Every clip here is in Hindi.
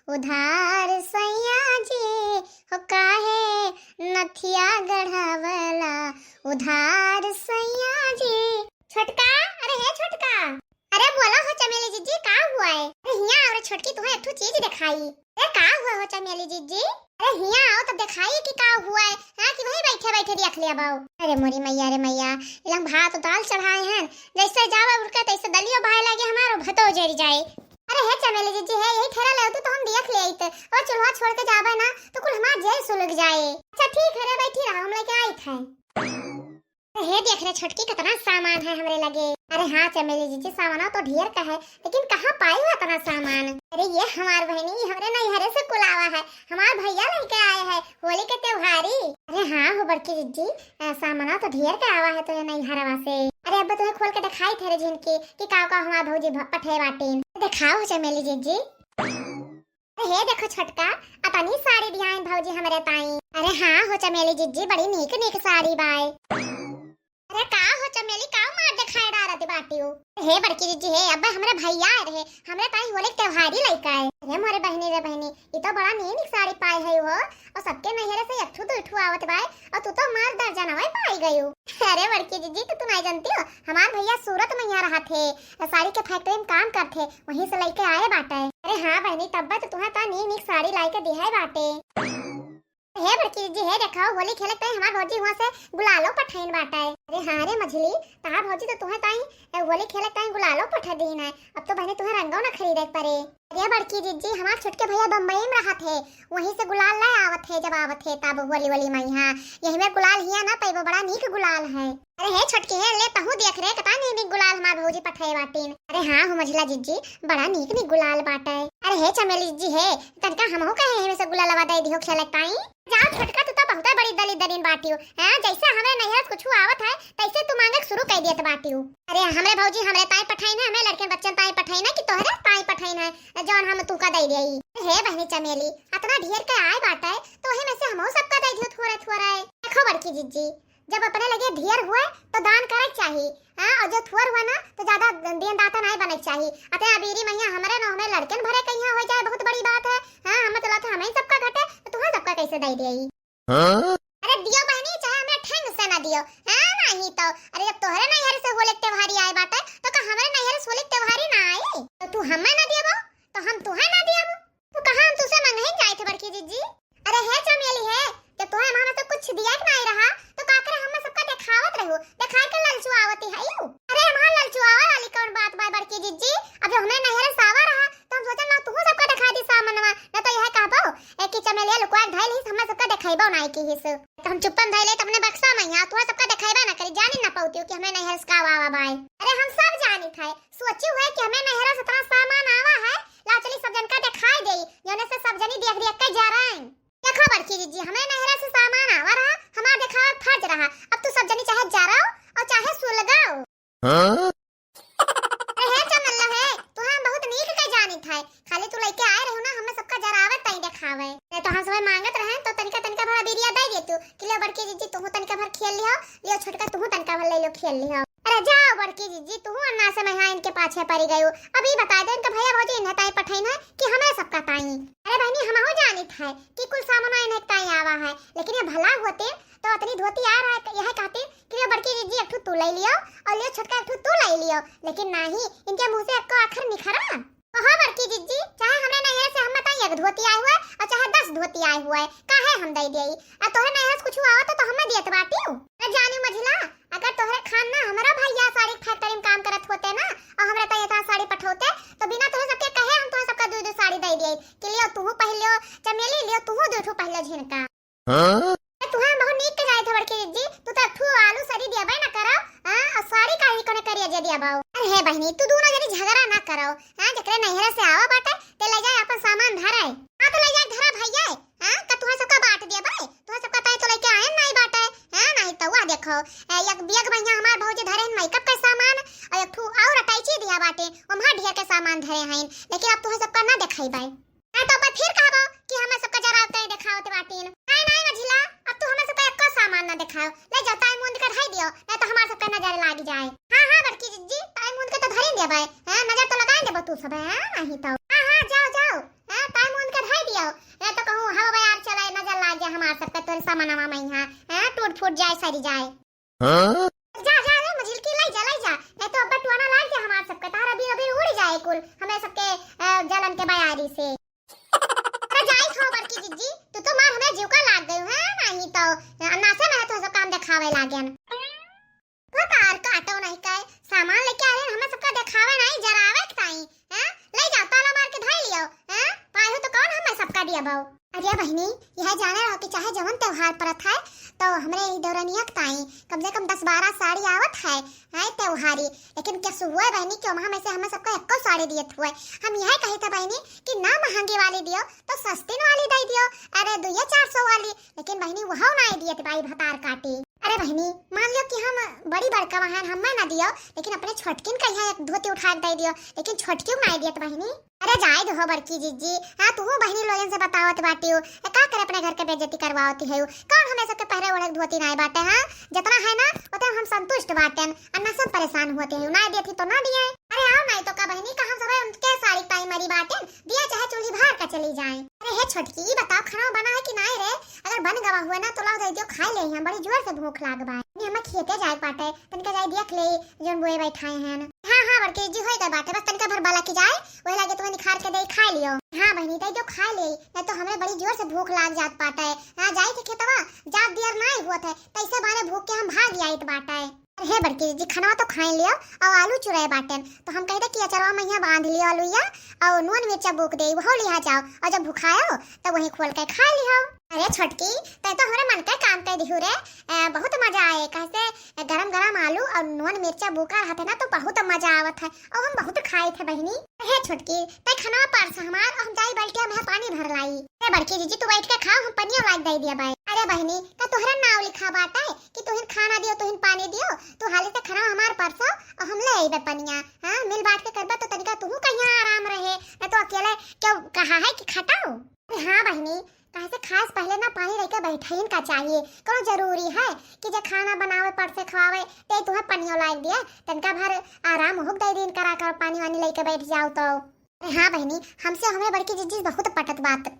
उधार सैया जी हो काहे नथिया गढ़ावला उधार सैया जी। छोटका, अरे हे छोटका, अरे बोला हो चमेली जीजी का हुआ है? अरे हिया और छोटकी तुम्हें एक चीज दिखाई। अरे का हुआ हो चमेली जीजी? अरे हिया आओ तो दिखाई कि का हुआ है। हां कि वहीं बैठे बैठे देख लिया बाऊ। अरे मोरी मैया रे मैया, इलम भात दाल चढ़ाए हैं, जैसे जावा उड़के तैसे दलियो भाई लगे हमारो भतो जरी जाए। अरे हे चमेली जीजी है यही ठहरा ले तो हम देख ले आते और चूल्हा छोड़ के जाबे ना तो कुल हमार जेल सुलग जाए। अच्छा ठीक है रे बैठी रहा, हम लेके आई थे। हे देख रे छोटकी कितना सामान है हमरे लगे। अरे हाँ चमेली जीजी सामान तो ढेर का है, लेकिन कहाँ पाई हुआ इतना सामान? अरे ये हमार बहनी हमरे नैहरे से कुलावा है, हमार भैया लेके आए हैं होली के त्योहारी। अरे हाँ हो बड़की जीजी सामान तो ढेर का आवा है तो नैहरवा से। अरे अब तुम्हें खोल के दिखाई थे रे झिनकी कि का हमार भौजी पठे बाटीन। दिखाओ चमेली जीजी। हे देखो छोटका अपनी साड़ी दियाइन भौजी हमरे ताई। अरे हाँ हो चमेली जीजी बड़ी नीक नीक साड़ी बाय। अरे का हो चमेली का मार दिखाई डारत बाटियो। हे बड़की जीजी हे अब हमरा भैया रहे हमरे ताई होली त्योहारी लइका है। अरे मोरे बहनी रे बहनी ई तो बड़ा नीक साड़ी पाई है हो और सबके नैहरे से एक ठू आवत बाय और तू तो मार दर्जनवा पाई गयो। अरे बड़की जीजी तो नहीं जानती हो हमार भैया सूरत में यहाँ रहा थे, साड़ी के फैक्ट्री में काम करते, वहीं से लेके आए बाटे। अरे हाँ बहनी तब तो तुम्हें तो नीक साड़ी लाई के दिया है बाटे। हे बड़की जी हे देखाओ होली खेलत है हमार भौजी वहां से गुलालो पठाइन बाटा है। अरे हां रे मछली ताहा भौजी तो तुम्हें ताई होली खेलत है गुलालो पठा दीन है। अब तो बहने तुम्हें रंगो ना खरीदे पड़े। अरे बड़की जी हमार छोटके भैया बम्बई में रहा थे, वहीं से गुलाल ले आवत थे जब आवत थे तब होली वाली में हां यही में गुलाल हिया ना पाइबो बड़ा नीक गुलाल है। अरे हे छोटके हे ले तहु देख रे कता नीक गुलाल हमार भौजी पठाए बाटीन। अरे हां हो मझला जीजी बड़ा नीक गुलाल बाटा है। अरे हे चमेली जी हे तनका हमहु कहे में से गुलाल लवा दे दियो खेलत ताई। जा छोटका तू तो बहुत बड़ी दली दलीन बाटियो हां जैसे हमें नैहर कुछ आवत है तैसे तू मांगे शुरू कर देत बाटियो। अरे हमरे भौजी हमरे ताई पठाइन है, हमें लड़के बच्चन ताई पठाइन है कि तोहरे ताई पठाइन है जौन हम तू का दे देई। हे बहनी चमेली इतना ढेर के आए बाटा है तो वही में से हमहु सबका दे दियो थोड़ा थोड़ा है। देखो बड़की जीजी जब अपने लगे ढेर हुए तो दान करे चाहिए हां और जो थोर हुआ ना तो ज्यादा देन दाता नहीं बने चाहिए। अते अबीरी मैया हमरे न हमें लड़कन भरे कहिया हो जाए बहुत बड़ी बात है। हां हम तो लाते हमें सबका घटे तो तुम्हें सबका कैसे दे देई? हां अरे दियो बहनी चाहे हमें ठंग से ना दियो हां नहीं तो अरे जब तोहरे नैहर से होली त्योहारी आए बाटे तो का हमरे नैहर से होली त्योहारी ना आई तो तू हमें ना दियबो तो हम तुहे ना दियबो तो कहां हम तुसे मांगे जाए थे बड़की जीजी। अरे हे चमेली है जब तोहे हमें तो कुछ दिया नहीं रहा तो का करे हम सबका दिखावत रहो दिखाई के ललचू आवती है यू। अरे हमार ललचू आवा वाली कौन बात बाय बड़की जीजी अब हमें नैहर से आवा रहा तो हम सोचल ना तू सबका दिखा दी सामनवा ना तो यह कहबो एक की चमेली लुकवा धैल ही हम सबका दिखाइबो नहीं की हिस तो हम चुप्पन धैले त अपने बक्सा में यहां तू सबका दिखाइबा ना करी जानी ना पाउती कि हमें नैहर से का आवा बाय। अरे हम सब जानी थे सोची हुए कि हमें नैहर से इतना सामान आवा है ला चली सब जन का दिखाई देई जने से सब जनी देख देख के जा रहे हैं। देखो बड़की जीजी हमें नैहरा से सामान आवा रहा हमारा दिखावा फर्ज रहा अब तू सब जनी चाहे जा रहा और चाहे सुलगाओ। हां अरे चमल्ला है तू हम बहुत नीक के जानी था खाली तू लेके आए रहो ना हमें सबका जरावत तई दिखावे नहीं तो हम सब मांगत रहे तो तनिका तनिका भर बिरिया दे दे तू कि ले बड़की जीजी तू तनिका भर खेल लियो लियो छोटका तू तनिका भर ले लो खेल लियो। अरे जाओ बड़की जीजी तू अन्ना से मैं इनके पाछे पड़ी गयो अभी बता दे इनका भैया भौजी इन्हें ताई पठाइन है कि हमें सबका ताई। अरे बहनी हम हो जानी था कि कुल सामान इन्हें ताई आवा है लेकिन ये भला होते तो इतनी धोती आ रहा है यह कहते कि ये बड़की जीजी एक तू ले लियो और ले छोटका एक तू ले लियो लेकिन नहीं इनके मुंह से एक को आखिर निखरा। ओहो बड़की जीजी चाहे हमने नैहर से हम बताई एक धोती आए हुए और चाहे 10 धोती आए हुए काहे हम दे देई और तोहरे नैहर से कुछ आवत तो हमें देत बाटी हूं। अरे जानी मझला अगर तोहरे खान ना हमारा भैया साड़ी फैक्ट्री में काम करत होते ना और हमरा त यथा साड़ी पठौते तो बिना तोहरे सबके कहे हम तोहरे सबका दो साड़ी दे देई कि लियो तू पहलियो चमेली लियो तू दो ठो पहले झिनका। हां तुहे बहुत नीक के जाए थे बड़की जीजी तू तो ठू आलू सरी दियाबे ना करो हां और साड़ी काहे कोने करिया जे दियाबाओ। अरे हे बहनी तू दोनों जनी झगड़ा ना करो हां जकरे नैहर से आवा बाटे ते ले जाए अपन सामान धराए हां तो ले जाए धरा भैया हां का तुहे सबका बांट दिया भाई तुहे सबका ताई तो लेके आए नहीं बाटे हां नहीं तो वा देखो एक बियग भैया हमार भौजी धरे मेकअप के सामान और एक ठू और अटैची दिया बाटे ओमा ढेर के सामान धरे हैं लेकिन अब तुहे सबका ना दिखाई बाई ना तो अब फिर कहबो कि हमें सबका जरावते दिखावते बाटीन। नहीं नहीं मझिला अब तू हमें सबका एक को सामान ना दिखाओ ले जाओ ताई मुंद कर धाई दियो नहीं तो हमार सबका नजर लाग जाए। हां हां बड़की जीजी ताई मुंद के तो धरी दे भाई हां नजर तो लगाए देबो तू सब हां नहीं तो हां हां जाओ जाओ हां ताई मुंद के हमार सबका तोरे सामानवा में यहाँ हैं टूट फूट जाए सरी जाए। जा जा रे मझिलकी लाई जा नहीं तो अब बटुआना लाग जा हमार सबका तार अभी अभी उड़ जाए कुल हमें सबके जलन के बयारी से। अरे जाई खो बड़की जिज्जी तू तो मार हमें जीव का लाग गयो है नहीं तो अन्नासे में तो सब काम दिखावे लागेन। तार काटो नहीं काय सामान लेके आए हमें सबका दिखावे नहीं जरावे ताई हैं ले जा ताला मार के धाई लियो हैं पाए हो तो कौन हमें सबका दिया बाऊ। अरे बहनी यह जाने रहो कि चाहे जवन त्योहार परत है तो हमरे दौरानिया ताई कम से कम 10-12 साड़ी आवत है त्योहारी लेकिन क्या हुआ है बहनी क्यों में से हमें सबको एको साड़ी दियत हुए हम यह कही था बहनी कि ना महंगी वाली दियो तो सस्ती वाली दे दियो अरे 200-400 वाली लेकिन बहनी वह ना दियत भाई भतार काटी। अरे बहनी मान लो कि हम बड़ी बड़का वहां हमें ना दियो लेकिन अपने छोटकिन का यहाँ एक धोती उठा के दे दियो लेकिन छोटकी ना दियत बहनी। अरे जाए दो बड़की जीजी हाँ तू बहनी लोगन से बतावत बाटी हो का करे अपने घर के बेइज्जती करवावती है कौन हमें सबके पहरे ओढ़े धोती ना बाटे हां जितना है ना उतना हम संतुष्ट बाटे अन्ना सब परेशान होते हैं ना देती तो ना दिए। अरे आओ नहीं तो का बहनी का हम सब उनके साड़ी टाइम मरी बाटे दिया चाहे चूल्ही बाहर का चली जाए। अरे हे छोटकी बताओ खाना बना है कि नहीं रे अगर बन गवा हुआ ना तो लाओ दे दियो खा ले हम बड़ी जोर से भूख लाग बा हमें खेते जाए पाटे तनका जाए देख ले जोन बोए बैठाए हैं हां बड़की जी होई गए बाटे बस तनका भर बाला की जाए वही लागे तुम्हें निखार के दे खा लियो। हां बहनी दे जो खा ले नहीं तो हमें बड़ी जोर से भूख लाग जात पाटे हां जाए थे खेतवा जात दियर नहीं हुआ थे तैसे बारे भूख के हम भाग आइत बाटे। हे बड़की जी खाना तो खाई लियो और आलू चुराए बाटन तो हम कहते कि अचरवा में यहाँ बांध लियो आलूया और नून मिर्चा बुक दे वो लिया जाओ और जब भुखायो तो वहीं खोल के खा लियो। अरे छोटकी तै तो हमारे मन का काम कर दिहु रे बहुत मजा आए कैसे गरम गरम आलू और नून मिर्चा बुका रहते ना तो बहुत मजा आवत है और हम बहुत खाए थे बहनी। हे छोटकी तै खाना पार से हमार हम जाई बाल्टी में पानी भर लाई। अरे बड़की जी तू बैठ के खाओ हम पनिया लाग दे दिया भाई। अरे बहनी का तोहरा नाव लिखा बाटा है कि तुहिन खाना दियो तुहिन पानी दियो तू हाले से खाना हमार परसो और हम ले आइबे पनिया हां मिल बांट के करबा तो तनिका तू कहिया आराम रहे न तो अकेले क्यों कहा है कि खटाओ। अरे हां बहनी कैसे खास पहले ना पानी लेके बैठाइन का चाहिए कोनो जरूरी है कि जे खाना बनावे पर से खवावे ते तुम्हें पनियो लाग दिया तनका भर आराम होक दे दिन करा कर पानी वानी लेके बैठ जाओ तो। अरे हां बहनी हमसे हमें बड़की जीजी बहुत पटत बात।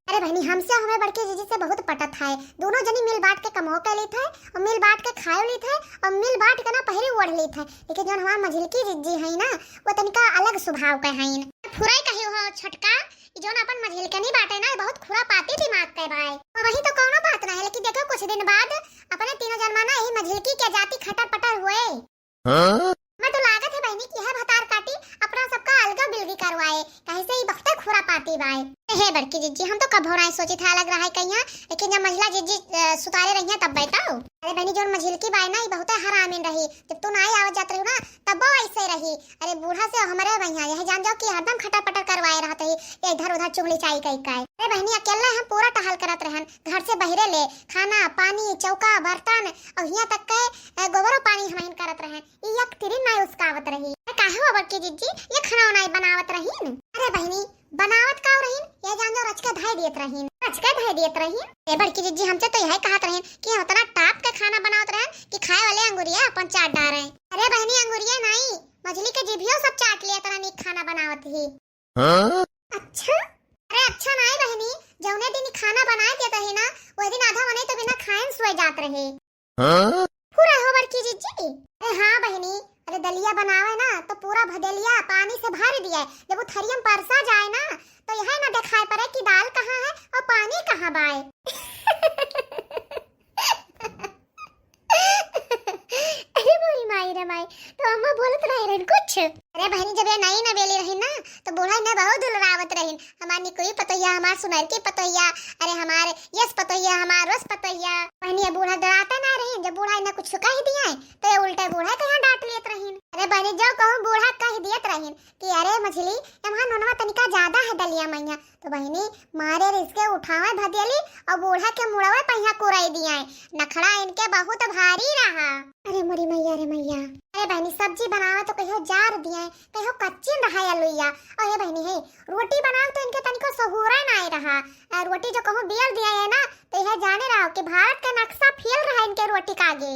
अरे बहनी हमसे हमें बड़की जीजी से बहुत पटत है दोनों जनी मिल बांट के कमाओ के ली थे और मिल बांट के खाओ ली थे और मिल बांट के ना पहले ओढ़ ली थे लेकिन जो हमार मझिलकी जीजी है ना वो तनिका अलग स्वभाव के हैं फुराई कही हो छटका जोन अपन मझिलके नहीं बाटे ना बहुत खुरापाती दिमाग के भाई और वही तो कोनो बात ना है लेकिन देखो कुछ दिन बाद अपने तीनों जन्माना यही मझिलकी के जाति खटर पटर हुए। मैं तो लागत है बहनी की है भतार काटी अपना सबका अलगा बिलगी करवाए कैसे ही बख्ते खुरापाती भाई। हे बड़की जीजी हम तो कब हो रहा है सोची था अलग रहा है कहिया लेकिन जब महिला जीजी सुतारे रही है तब बैठाओ। अरे बहनी जोन मझिलकी बाई ना बहुत हरामीन रही जब तू ना आवत जात रही ना तब वो ऐसे रही। अरे बूढ़ा से हमारे भैया यह जान जाओ कि हरदम खटर पटर करवाए रहते ही इधर उधर चुगली चाई कई काय। अरे बहनी अकेला हम पूरा टहल करत रहन घर से बहरे ले खाना पानी चौका बर्तन और यहाँ तक के गोबरो पानी हम करत रहन एक तिरिन ना उसकावत रही काहे हो बड़की जीजी ये खाना नहीं बनावत रहीन। अरे बहनी बनावत का रहीन ये जान जो रच के धाई देत रहीन ए बड़की जीजी हमसे तो यही कहत रहीन कि उतना टाप के खाना बनावत रहन कि खाए वाले अंगुरिया अपन चाट डारे। अरे बहनी अंगुरिया नहीं मछली के जीभियो सब चाट लिया तना नीक खाना बनावत ही। अच्छा अरे अच्छा नहीं बहनी जौने दिन खाना बनाए देत रही ना वो दिन आधा बने तो बिना खाए सोए जात रहे। पूरा हो बड़की जीजी। अरे हां बहनी अरे दलिया बनावे ना तो पूरा भदलिया पानी से भर दिया जब वो थरियम परसा जाए ना तो यह ना दिखाई पड़े कि दाल कहाँ है और पानी कहाँ बाए। अरे बोली माई रे माई तो अम्मा बोलत रही रही कुछ। अरे बहनी जब ये नई नवेली रही ना तो बूढ़ा ने बहुत दुलरावत रही हमारी कोई पतोहिया हमार सुनर की पतोहिया अरे हमारे यस पतोहिया हमार रस पतोहिया बहनी ये बूढ़ा डराता ना रही जब बूढ़ा इन्हें कुछ कह दिया तो ये उल्टे बूढ़ा के यहाँ डांट लेत रही। अरे बहनी जो कहूँ बूढ़ा कह दियत रही कि अरे मछली यहाँ नोनवा तनिका ज्यादा है दलिया मैया तो बहनी मारे रिसके उठावे भदेली और बूढ़ा के मुड़वे पहिया कुराई दिया नखड़ा इनके बहुत भारी रहा। अरे मरी मैया रे मैया। अरे बहनी सब्जी बनावे तो कहियो जार दिया कहियो कच्ची रहा आलूया और ये बहनी है रोटी बनाओ तो इनके तनिको सहुरा नहीं रहा रोटी जो कहूँ बियल दिया है ना तो यह जाने रहो कि भारत का नक्शा फैल रहा है इनके रोटी का आगे।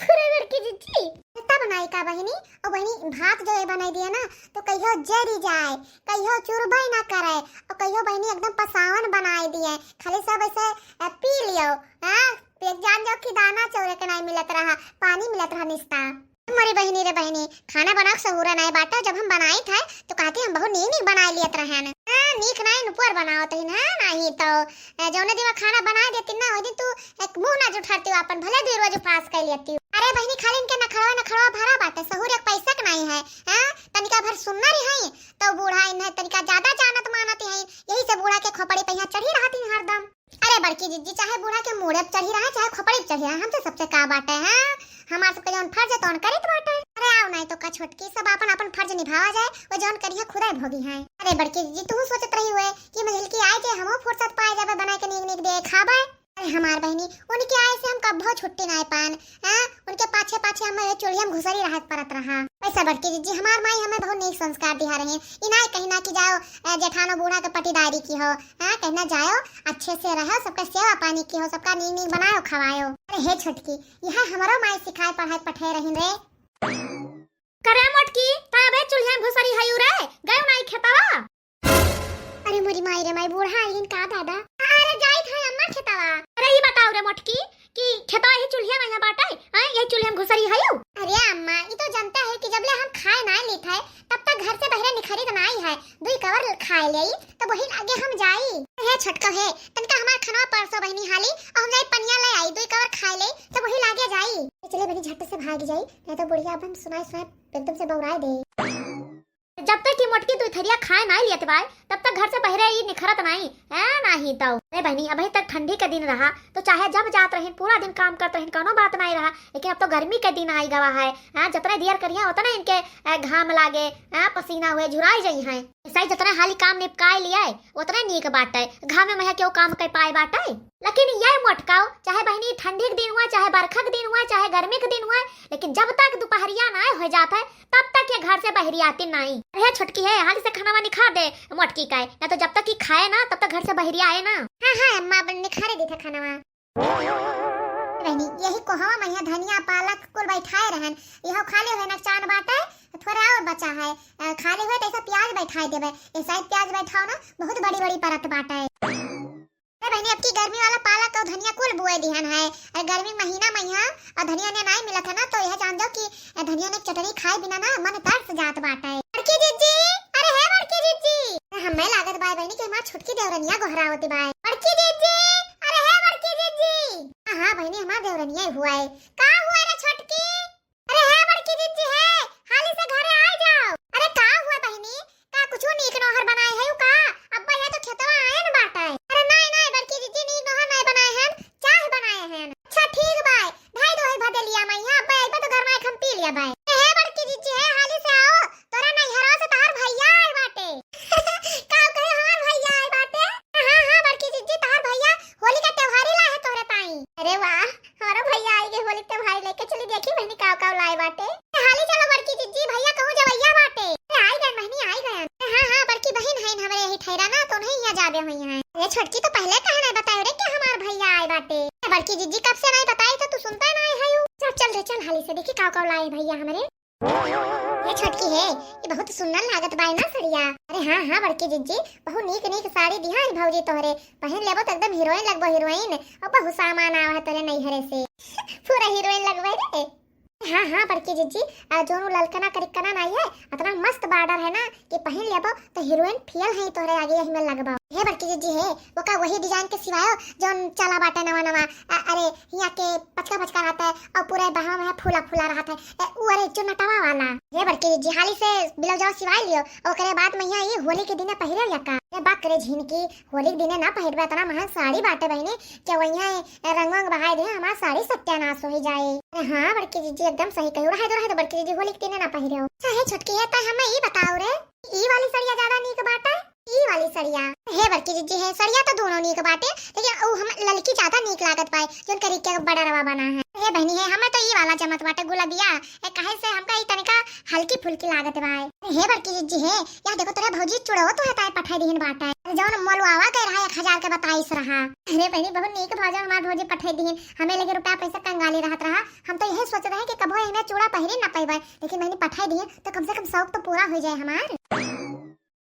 पूरे लड़की जीजी इतना बनाई बता बहनी, और बहनी भात जो बनाई दिए ना तो कहियो जरी जाए, कहियो चुरबई ना करे, और कहियो बहनी एकदम पसावन बनाई दिए, खाली सब ऐसे पी लियो। हां एक जान जाओ कि दाना चौरे के नहीं मिलत रहा, पानी मिलत रहा निस्ता। मोरी बहनी रे बहनी, खाना बना सहूरा नहीं बाटा, जब हम बनाई थे तो कहती हम बहुत नीक बना लियत रहन। नीक नहीं ऊपर बनाओ तो ना नहीं तो जौने दिन खाना बना देती ना ओइ दिन तू एक मुंह ना जुठाती अपन, भले दे रोज पास कर लेती। अरे बहनी खाली इनके नखरवा भरा बाटे, सहूर एक पैसा के नहीं है। हां तनिका भर सुनना रही है तो बूढ़ा इन्हें तनिका ज्यादा जानत मानत है, यही से बूढ़ा के खोपड़ी पे यहाँ चढ़ी रहती हरदम। अरे बड़की जीजी चाहे बूढ़ा के मुड़े पे चढ़ी रहे चाहे खोपड़ी पे चढ़ी रहे, हमसे सबसे का बाटे है, हमार सबके जौन फर्ज है तौन करित बाटे। अरे आओ नहीं तो का छोटकी सब अपन अपन फर्ज निभावा जाए, वो जौन करिए खुदा भोगी है। अरे बड़की जी तू सोचत रही हुए कि मझलकी आए जे हमो फुर्सत पाए जाबे बना के नीक नीक दे खाबे। अरे हमार बहनी उनके आए से हम कब छुट्टी नहीं पान, हां उनके पाछे पाछे हम चुड़िया में घुसरी रहत परत रहा। वैसे बड़की जी हमार माई हमें बहुत नेक संस्कार दिया रहे, इनाय कहना कि जाओ जेठानो बूढ़ा के पटीदारी की हो, हां कहना जाओ अच्छे से रहो, सबका सेवा पानी की हो, सबका नीक नीक बनाओ खवाओ। अरे हे छोटकी यह हमारो माई सिखाए पढ़ाई पठे रही रे। करे मोटकी ताबे चुड़िया में घुसरी हयू रे, गयो नहीं खेतावा। अरे मोरी माई रे माई बूढ़ा आइन का दादा, अरे जाई था अम्मा खेतावा। अरे ये बताओ रे मोटकी कि खेतवा ही चुल्हिया में यहाँ बाटे, हां यही चुल्हिया में घुसरी हयू। अरे अम्मा ये तो जानता है कि जबले हम खाए ना लेत है तब तक घर से बहरे निखरित नहीं है, दुई कवर खाए लेई तो वही आगे हम जाई। हे छटका है तनका हमार खनवा परसो बहनी हाली और हम जाई पनिया ले आई, दुई कवर खाए ले तो वही लागे जाई। चले बहनी झट से भाग जाई, नहीं तो बुढ़िया अब हम सुनाई एकदम से बौराए दे। जब तक की मोटकी तू थरिया खाए नहीं लियत बाय तब तक घर से बहरे ही निखरत नहीं है नहीं तो। अरे बहनी अभी तक ठंडी का दिन रहा तो चाहे जब जात रहे पूरा दिन काम करते रहे कोनो बात नहीं रहा, लेकिन अब तो गर्मी का दिन आई गवा है। हां जितने देर करिया उतने इनके घाम लागे, हां पसीना हुए झुराई जाई है, सही जितने हाली काम निपटाए लिया उतने नीक बाटे, घाम में क्यों काम कर पाए बाटे। लेकिन ये मोटकाओ चाहे बहनी ठंडी के दिन हुआ चाहे बरखा के दिन हुआ चाहे गर्मी के दिन हुआ, लेकिन जब तक दोपहरिया ना हो जाता है तब तक ये घर से बहरी आती नहीं। अरे छुटकी है हाल से खाना निखा दे मोटकी का, ना तो जब तक की खाए ना तब तक घर से बहरी आए ना। हां हां अम्मा बन निखारे दे था खाना बहनी, यही को हवा में धनिया पालक कुल बैठाए रहन, यहो खाली है ना चान बाटे थोड़ा और बचा है, खाली हुए तो ऐसा प्याज बैठाए देबे, ऐसा प्याज बैठाओ ना बहुत बड़ी बड़ी परत बाटे। अरे बहनी अब की गर्मी वाला पालक और धनिया कुल बुए दिहन है, अरे गर्मी महीना में यहाँ और धनिया ने नहीं मिलत है ना तो यह जान जाओ कि धनिया ने चटनी खाए बिना ना मन तरस जात बाटे। बड़की जीजी अरे है बड़की जीजी हमें लागत बाय बहनी कि हमार छुटकी देवरनिया गोहरा होती बाय। बड़की जीजी अरे है बड़की जीजी, हां बहनी हमार देवरनिया हुआ है। का हुआ रे छुटकी? अरे है बड़की जीजी है, हाली से घरे आ जाओ। अरे का हुआ बहनी, का कुछो नीक नोहर बनाए है का? अब्बा है तो खेतवा आए न बाटे। अरे नहीं नहीं बड़की जीजी नीक नोहर नहीं बनाए हैं, चाय बनाए हैं। अच्छा ठीक बाय, धाई दो है भदलिया में यहां पे आइबा तो घर में हम पी लिया बाय। है बड़की जीजी है हाली से आओ, तोरा नहीं हरा से तार भैया आए बाटे। का कहे हमार भैया आए बाटे? हां हां बड़की जीजी तार भैया होली का त्योहार ला है तोरे ताई। अरे वाह हमारा भैया आई के होली त्योहार लेके चली, देखी बहनी का लाए बाटे। हाली चलो बड़की जीजी भैया कहूं जवैया बाटे। आई गए बहनी आई गए। हां हां बड़की बहन है हमारे यही ठहरा ना तो नहीं यहां जाबे हुई है। ये छोटकी तो पहले कहे नहीं बताए रे कि हमार भैया आए बाटे। बड़की जीजी कब से नहीं बताई तो तू सुनता नहीं है यू। चल रे चल हाली से देखी का लाए भैया हमारे। ये छोटकी है ये बहुत सुंदर लागत बाय ना सड़िया। अरे हां हां बड़की जीजी बहुत नीक नीक साड़ी दिहा है भौजी तोहरे, पहन लेबो तो एकदम हीरोइन लगबो हीरोइन, और बहुत सामान आवा है तोरे नैहरे से पूरा हीरोइन लगबे रे। हां हां बड़की जीजी जोनु ललकना करिकना नहीं है इतना मस्त बॉर्डर है ना कि पहन लेबो तो हीरोइन फियल है तोहरे आगे यही में लगबो। हे बड़की जीजी है वो का वही डिजाइन के सिवायो जोन चला बाटे नवा नवा, अरे हिया के पचका पचका रहता है और पूरा बाह में फूला फूला रहता है उ अरे जो नटवा वाला। हे बड़की जीजी हाली से ब्लाउज सिवाई लियो और करे बाद में यहाँ ये होली के दिन पहिरे यका। ए बात करे झिनकी होली के दिन ना पहिरबे तना महंग साड़ी बाटे बहनी के वहिया रंग रंग बहाई दे हमार साड़ी सत्यानाश हो जाए। अरे हां बड़की जीजी एकदम सही कहियो रहे तो बड़की जीजी होली के दिन ना पहिरे हो। चाहे छोटकी है त हमें ई बताओ रे ई वाली साड़ी ज्यादा नीक बाटे ई वाली सड़िया हे बड़की जीजी है सड़िया तो दोनों नीक बाटे, लेकिन ओ हम ललकी ज्यादा नीक लागत पाए जोन करिके बड़ा रवा बना है। हे बहनी है हमें तो ई वाला जमत बाटे गुलाबिया ए काहे से हमका ई तनिका हल्की फुल्की लागत बाए। हे बड़की जीजी है या देखो तोरा भौजी चुड़ो तो है पठाई दिहन बाटा जौन मोलवावा कह रहा 1000 के बताइस रहा। अरे बहनी बहुत नीक भौजा हमार भौजी पठाई दिहन हमें लेके रुपया पैसा कंगाली रहत रहा। हम तो यही सोच रहे कि कबो हमें चूड़ा पहिरे ना पाइबे, लेकिन बहनी पठाई दिहन तो कम से कम शौक तो पूरा हो जाए हमार।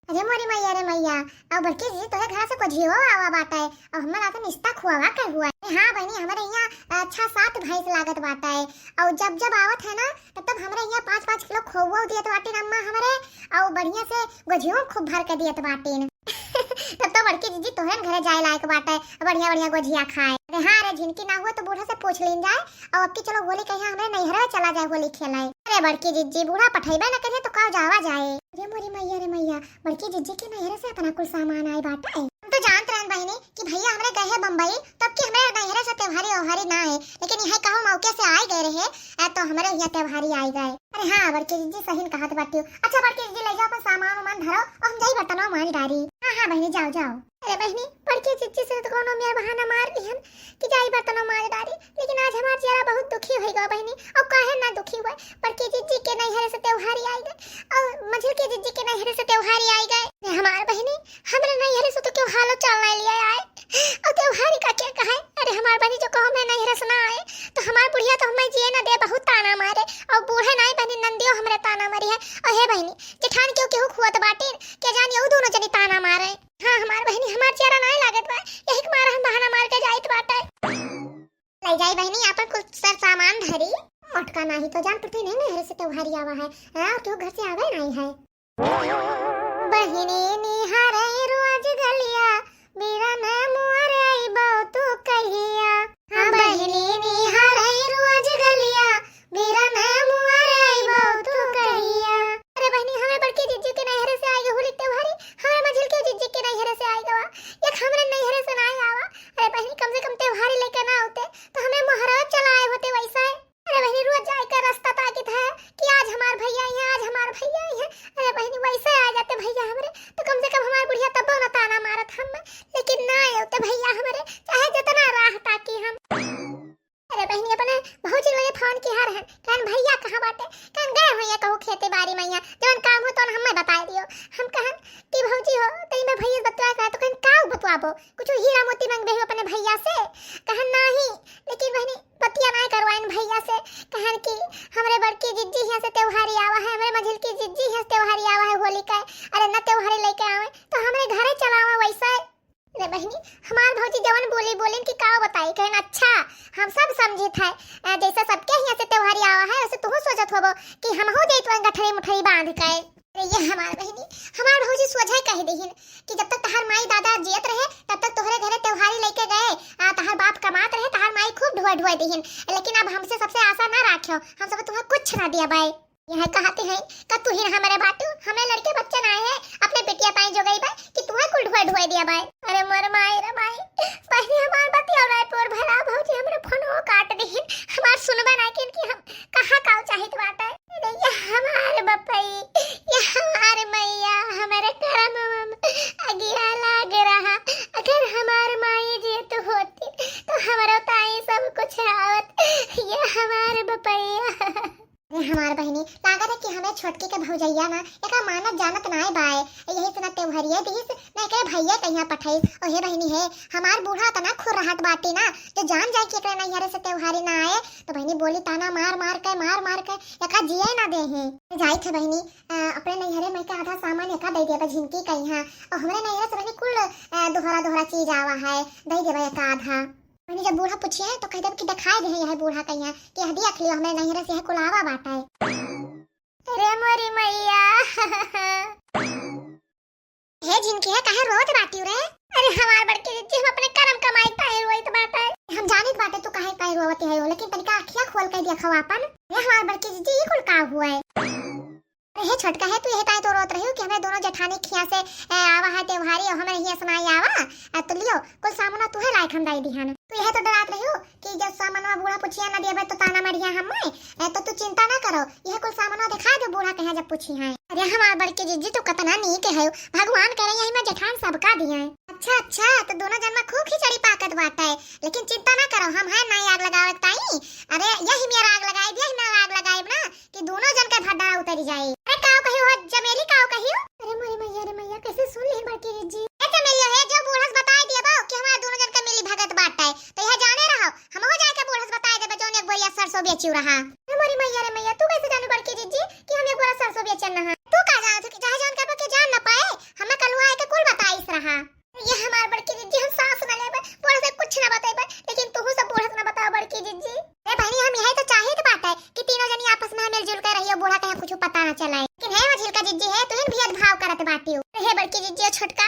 अरे मोरी मैया रे मैया अब बड़की जी तोरे घर से कुछ हो आवा बाटा है और हमरा तो निस्ता खुआवा कर हुआ है। हां बहनी हमारे यहाँ 6-7 भैंस लागत बाटा है और जब जब आवत है ना तब हमारे यहाँ 5-5 किलो खोवा दियत बाटी अम्मा हमारे और बढ़िया से गोझियों खूब भर के दियत बाटी तब तो बड़की जीजी तोहरे घरे जाए लायक बाटा है बढ़िया बढ़िया गोझिया खाए। अरे हाँ रे झिनकी ना हुआ तो बूढ़ा से पूछ लेन जाए और अब की चलो होली कहीं हमारे नैहरा चला जाए होली खेलाए। अरे बड़की जीजी बूढ़ा पठाइबे ना करे तो का जावा जाए। अरे मोरी मैया रे मैया बड़की जीजी के नैहरा से अपना कुछ सामान आए बाटा है। हम तो जानते रहन बहनी कि भैया हमरे गए हैं बम्बई तब कि हमारे नैहरा से त्योहारी ओहारी ना है, लेकिन यह कहो मौके से आए गए रहे तो हमारे यहाँ त्योहारी आई गए। अरे हाँ बड़की जीजी सही कहत बाटी। अच्छा बड़की जीजी ले जाओ अपन सामान वामान धरो और हम जाई बर्तनों मान डारी। हाँ बहनी जाओ जाओ। अरे बहनी बड़की जीजी से तो कोनो मेरा बहाना मार दिहन कि जाई बर्तनों मान डारी, लेकिन आज हमार चेहरा बहुत दुखी हो गया बहनी। और काहे ना दुखी हुआ बड़की जीजी के नैहरे से त्योहारी आई गए और मझिल के जीजी के नैहरे से त्योहारी आई गए। हमार बहनी हमरे नैहरे से तो क्यों हालो चलना लिया आए और त्योहारी का क्या कहे। अरे हमार बहनी जो कहो मैं नैहरे से ना आए तो हमार बुढ़िया तो हमें जिए ना दे बहुत ताना मारे और बूढ़े नहीं बहनी नंदियो हमरे ताना मारी है। और हे बहनी जेठान क्यों केहू खुआत बाटी के जान यहू दोनों जनी ताना मारे। हाँ हमार बहनी हमार चेहरा नहीं लागत बा यही मारा हम बहाना मार के जाइत बाटे। ले जाई बहनी अपन कुछ सर सामान धरी मटका नहीं तो जान पड़ते नहीं नहर से त्योहारी आवा है। हां तो घर से आवे नहीं है। बहनी निहारे रोज गलिया मेरा नाम मोरे बहुत कहिया। हां बहनी निहारे रोज गलिया मेरा नाम मोरे बहुत कहिया। अरे बहनी हमें बड़की जीजी के नहर से आई होली त्योहारी हमें मझिल के जीजी के नहर से आई गवा या हमरे नहर से ना आवा। अरे बहनी कम से कम त्योहारी लेके ना होते तो हमें महाराज चलाए होते वैसा है। अरे बहनी रोज जाए का रास्ता ताकित है कि आज हमार भैया है आज हमार भैया है। अरे बहनी वैसे आ जाते भैया हमरे तो कम से कम हमार बुढ़िया तब ना ताना मारत हम, लेकिन ना आते भैया हमरे चाहे जितना राह ताकि हम। अरे बहनी अपने भौजी लगे फोन की हार है कहन भैया कहां बाटे कहन गए भैया कहू खेते बाड़ी मैया जौन काम हो तो हमें बता दियो। हम कहन कि भौजी हो तई में भैया बतवा का तो कहन का बतवाबो कुछ हीरा मोती मांगबे हो अपने भैया से कहन नहीं, लेकिन बहनी बतिया नहीं करवाइन भैया से कहन कि हमरे बड़की जिज्जी यहाँ से त्योहारी आवा है हमरे मझिल की जिज्जी यहाँ से त्योहारी आवा है होली का। अरे न त्योहारी लेके आवे तो हमरे घरे चलावा वैसा। अरे बहनी हमार भौजी जवन बोली बोलिन कि का बताई कहन अच्छा हम सब समझे थे जैसे सबके यहाँ से त्योहारी आवा है वैसे तू सोचत होबो कि हम हो जइतवन गठरी मुठरी बांध के। अरे ये हमार बहनी हमार भौजी सोझे कह देहिन कि जब तक तहार माई दादा जियत रहे तब तक तोहरे घरे त्योहारी लेके गए तहार बाप कमात रहे तहार माई खूब ढुआ ढुआ देहिन, लेकिन अब हमसे सबसे आशा ना राखियो हम सब तुम्हें कुछ ना दिया बाई। यह कहते हैं कि तू ही हमारे बाटू हमें लड़के बच्चे ना है अपने बेटिया पाई जो गई बाई कि तुम्हें कुल ढुआ ढुआ दिया बाई। अरे मोर माई रे माई पहले हमार बतिया रे तोर भला भौजी हमरे फोन हो काट देहिन हमार सुनबे ना कि हम कहां काव चाहत बाटे। अरे ये हमार बपई ये हमार मैया हमारे करम अगिया लाग रहा अगर हमार माई जीत होती तो हमारा ताई सब कुछ आवत ये हमार बपैया। हमार बहनी लागत है कि हमें छोटकी के भौजैया ना एका मानत जानत ना है बाय यही से ना त्योहारिया दिस ना के भैया कहिया पठाई। और हे बहनी है हमार बूढ़ा तना खुर रहत बाटी ना जो जान जाए कि एकरा नैहरे से त्योहारी ना आए तो बहनी बोली ताना मार मार के एका जिए ना दे है जाई थे बहनी अपने नैहरे में के आधा सामान एका दे देबे झिनकी कहिया और हमरे नैहरे से बहनी कुल दोहरा चीज आवा है दे देबे एका आधा। मैंने जब बूढ़ा पूछे तो कह देब कि दिखाई दे यह बूढ़ा कहिया कि हदी अखली हमें नैहरे से कुलावा बाटा है। अरे मोरी मैया हे जिनकी है काहे रोत बाटी रे। अरे हमार बड़की जीजी हम अपने कर्म कमाई काहे रोइत बाटा है हम जानित बाटे तू काहे काहे रोवत है लेकिन तनिका अखिया खोल के देखो अपन ये हमार बड़की जीजी ये कुल का हुआ है। अरे हे छोटका है तू ये ताई तो रोत रही कि हमें दोनों जेठानी खिया से आवा है त्योहारी और हमें यही सुनाई आवा तो लियो कुल सामना तू है लायक हम दाई दिहान। तू यह तो डरात रही हो कि जब सामानवा बूढ़ा पूछिया ना देबे तो ताना मारिया हमें। तो तू चिंता ना करो, यह कुल सामानवा दिखा दे बूढ़ा कहे जब पूछी है। अरे हमार बड़की जीजी तो कतना नहीं के है, भगवान करे यही में जेठान सबका दिया है। अच्छा तो दोनों जन में खूब खिचड़ी पाकत बाटा है, लेकिन चिंता ना करो, हम है नहीं आग लगावे ताई। अरे यही मेरा आग लगाई, यही ना आग लगाई ना कि दोनों जन के भड्डा उतर जाए। अरे काऊ कहियो हो जमेली, काऊ कहियो। अरे मोरी मैया कैसे सुन ली बड़की जीजी। ए जमेली है जो बूढ़ा बताई दिए बा कि हमारा दोनों जन के मिली भगत बाटा है, तो यह जाने रहो हम हो जाए के बूढ़ा बताई देबे जोन एक बोरिया सरसों बेचियो रहा। अरे मोरी मैया तू कैसे जाने बड़की जीजी कि हम एक बोरा सरसों बेचन रहा। तू का जाने कि चाहे जान के जान ना पाए, हमें कलवा आए के कुल बताईस रहा। ये हमार बड़की जीजी हम सास ना लेबे, बूढ़ा से कुछ ना बताइबे, लेकिन तू सब बूढ़ा से ना बताओ बड़की जीजी। अरे बहनी हम यही तो चाहिए तो बात है कि तीनों जनी आपस में मिलजुल कर रहियो, बूढ़ा कहे कुछ पता ना चलाए। लेकिन है झिलका जीजी है, तू इन भेदभाव करत बाटी हो। हे बड़की जीजी छोटका